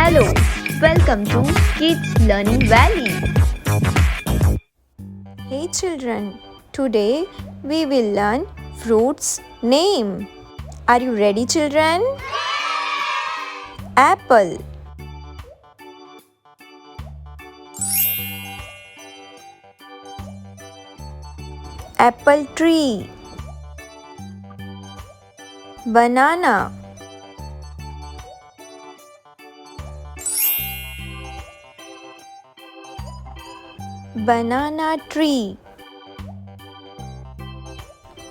Hello, welcome to Kids Learning Valley. Hey children, today we will learn fruits name. Are you ready children? Apple, apple tree, banana, banana tree,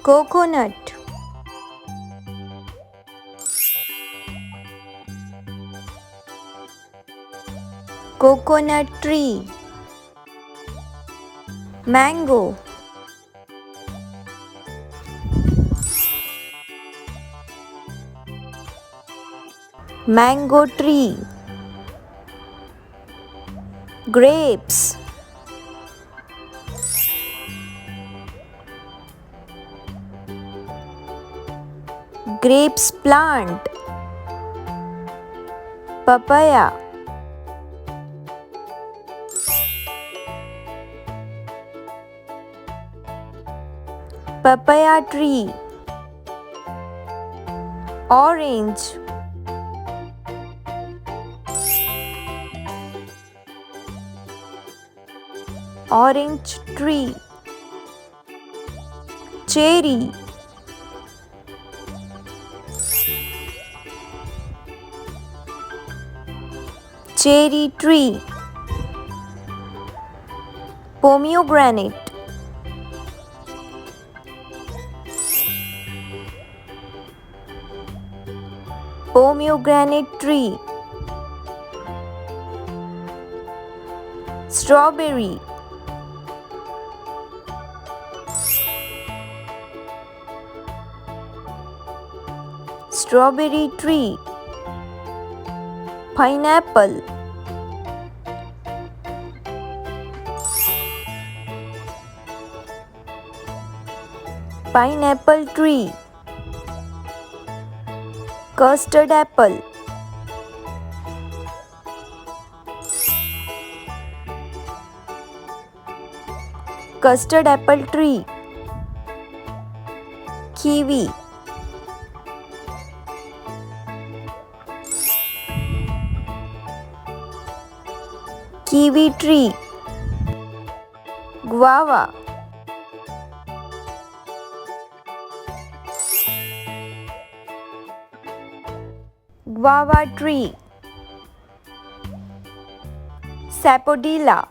coconut, coconut tree, mango, mango tree, grapes, grapes plant, papaya, papaya tree, orange, orange tree, cherry, cherry tree, pomegranate, pomegranate tree, strawberry, strawberry tree, pineapple, pineapple tree, custard apple, custard apple tree, kiwi, kiwi tree, guava, guava tree, sapodilla,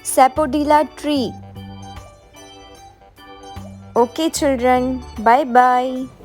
sapodilla tree. Okay children, bye bye.